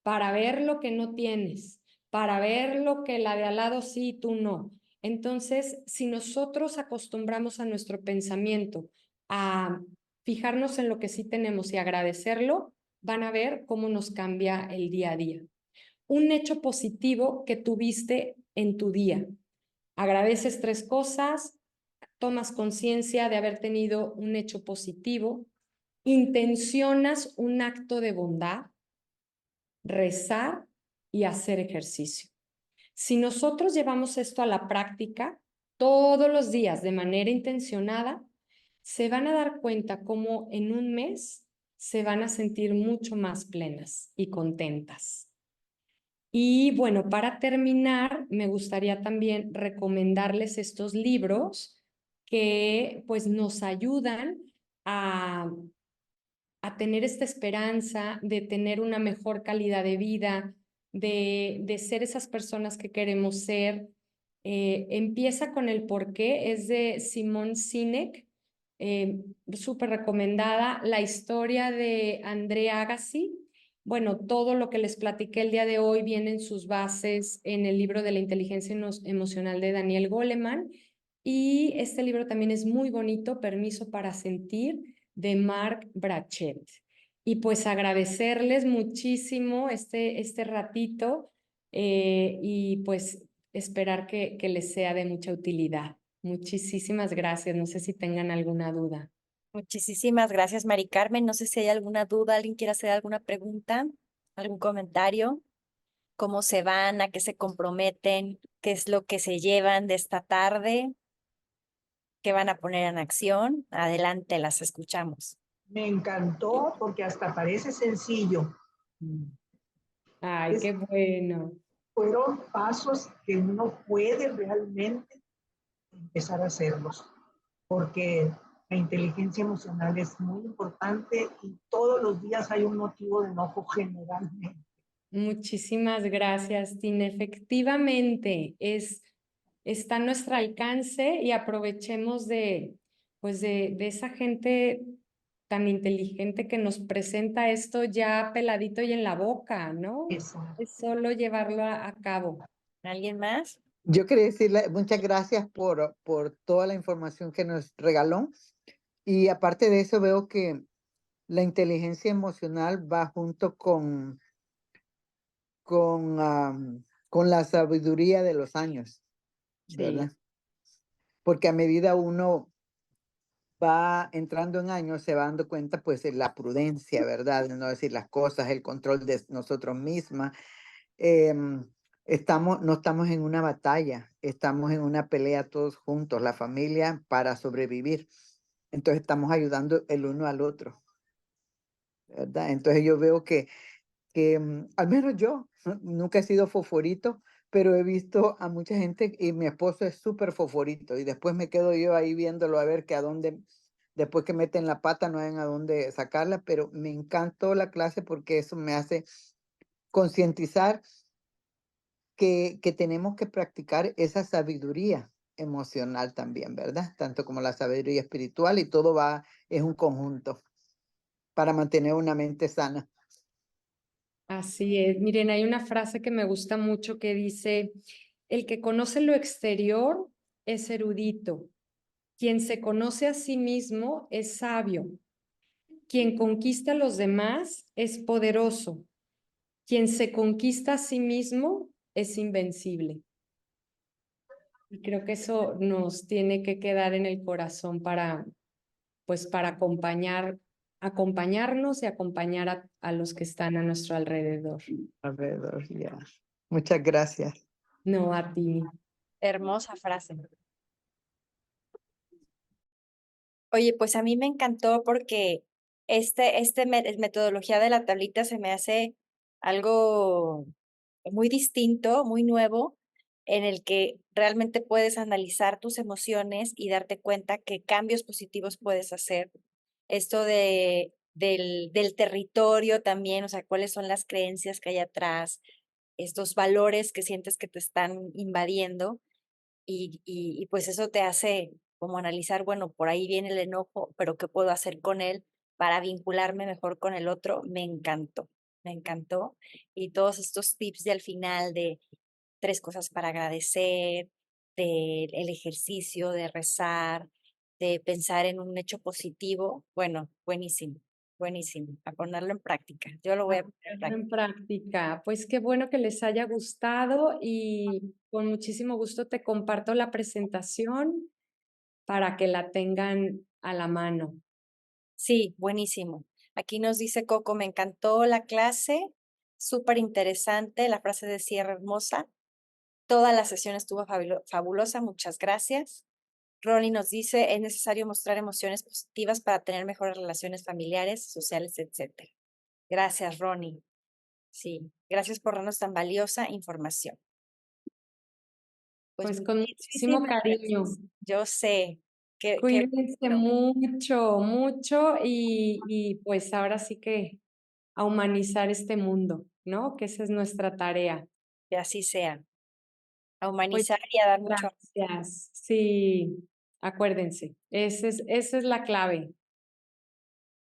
para ver lo que no tienes, para ver lo que la de al lado sí y tú no. Entonces, si nosotros acostumbramos a nuestro pensamiento a fijarnos en lo que sí tenemos y agradecerlo, van a ver cómo nos cambia el día a día. Un hecho positivo que tuviste en tu día. Agradeces 3 cosas, tomas conciencia de haber tenido un hecho positivo, intencionas un acto de bondad, rezar y hacer ejercicio. Si nosotros llevamos esto a la práctica todos los días de manera intencionada, se van a dar cuenta cómo en un mes se van a sentir mucho más plenas y contentas. Y bueno, para terminar, me gustaría también recomendarles estos libros que pues nos ayudan a tener esta esperanza de tener una mejor calidad de vida, de ser esas personas que queremos ser. Empieza con el porqué, es de Simón Sinek, súper recomendada. La historia de André Agassi, bueno, todo lo que les platiqué el día de hoy viene en sus bases en el libro de la inteligencia emocional de Daniel Goleman. Y este libro también es muy bonito, Permiso para Sentir, de Marc Brachet. Y pues agradecerles muchísimo este ratito y pues esperar que les sea de mucha utilidad. Muchísimas gracias. No sé si tengan alguna duda. Muchísimas gracias, Mari Carmen. No sé si hay alguna duda, alguien quiere hacer alguna pregunta, algún comentario, cómo se van, a qué se comprometen, qué es lo que se llevan de esta tarde, qué van a poner en acción. Adelante, las escuchamos. Me encantó porque hasta parece sencillo. Ay, qué bueno. Fueron pasos que uno puede realmente empezar a hacerlos, porque la inteligencia emocional es muy importante y todos los días hay un motivo de enojo generalmente. Muchísimas gracias, Tina. Efectivamente, está a nuestro alcance y aprovechemos pues de esa gente tan inteligente que nos presenta esto ya peladito y en la boca, ¿no? Exacto. Es solo llevarlo a cabo. ¿Alguien más? Yo quería decirle muchas gracias por toda la información que nos regaló. Y aparte de eso, veo que la inteligencia emocional va junto con la sabiduría de los años, ¿verdad? Porque a medida uno va entrando en años, se va dando cuenta, pues, de la prudencia, ¿verdad? De no decir las cosas, el control de nosotros mismas. No estamos en una batalla, estamos en una pelea todos juntos, la familia, para sobrevivir. Entonces estamos ayudando el uno al otro, ¿verdad? Entonces yo veo que al menos yo nunca he sido foforito, pero he visto a mucha gente y mi esposo es súper foforito y después me quedo yo ahí viéndolo a ver que a dónde, después que meten la pata no ven a dónde sacarla, pero me encantó la clase porque eso me hace concientizar que tenemos que practicar esa sabiduría emocional también, ¿verdad? Tanto como la sabiduría espiritual y todo es un conjunto para mantener una mente sana. Así es. Miren, hay una frase que me gusta mucho que dice, el que conoce lo exterior es erudito. Quien se conoce a sí mismo es sabio. Quien conquista a los demás es poderoso. Quien se conquista a sí mismo es invencible. Y creo que eso nos tiene que quedar en el corazón pues para acompañarnos y acompañar a los que están a nuestro alrededor. Alrededor, ya. Muchas gracias. No a ti. Hermosa frase. Oye, pues a mí me encantó porque metodología de la tablita se me hace algo muy distinto, muy nuevo, en el que realmente puedes analizar tus emociones y darte cuenta qué cambios positivos puedes hacer. Esto del territorio también, o sea, cuáles son las creencias que hay atrás, estos valores que sientes que te están invadiendo y pues eso te hace como analizar, bueno, por ahí viene el enojo, pero ¿qué puedo hacer con él para vincularme mejor con el otro? Me encantó, me encantó. Y todos estos tips de al final de 3 cosas para agradecer, del el ejercicio, de rezar, de pensar en un hecho positivo, bueno, buenísimo, buenísimo, a ponerlo en práctica. Yo lo voy a poner en práctica. En práctica, pues qué bueno que les haya gustado y con muchísimo gusto te comparto la presentación para que la tengan a la mano. Sí, buenísimo. Aquí nos dice Coco, me encantó la clase, súper interesante, la frase de cierre hermosa. Toda la sesión estuvo fabulosa, muchas gracias. Ronnie nos dice, es necesario mostrar emociones positivas para tener mejores relaciones familiares, sociales, etc. Gracias, Ronnie. Sí, gracias por darnos tan valiosa información. Pues con muchísimo muchísimas cariño. gracias. Yo sé que Cuídense bueno, mucho, mucho y pues ahora sí que a humanizar este mundo, ¿no? Que esa es nuestra tarea. que así sea. A Pues humanizar y a dar mucho amor. gracias. Sí, acuérdense, esa es la clave.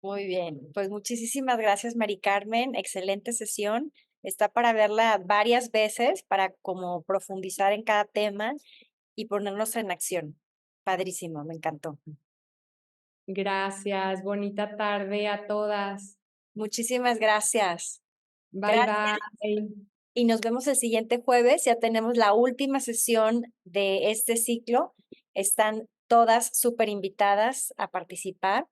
Muy bien, pues muchísimas gracias, Mari Carmen. Excelente sesión. Está para verla varias veces para como profundizar en cada tema y ponernos en acción. Padrísimo, me encantó. Gracias, bonita tarde a todas. Muchísimas gracias. Bye, Gracias. bye. Y nos vemos el siguiente jueves. Ya tenemos la última sesión de este ciclo. Están todas súper invitadas a participar.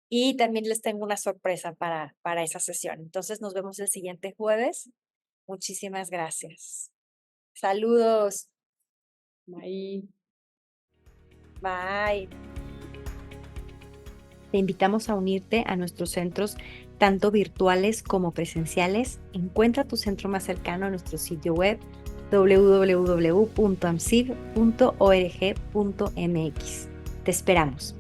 Y también les tengo una sorpresa para esa sesión. Entonces nos vemos el siguiente jueves. Muchísimas gracias. Saludos. Bye. Bye. Te invitamos a unirte a nuestros centros, tanto virtuales como presenciales. Encuentra tu centro más cercano en nuestro sitio web www.amsib.org.mx. Te esperamos.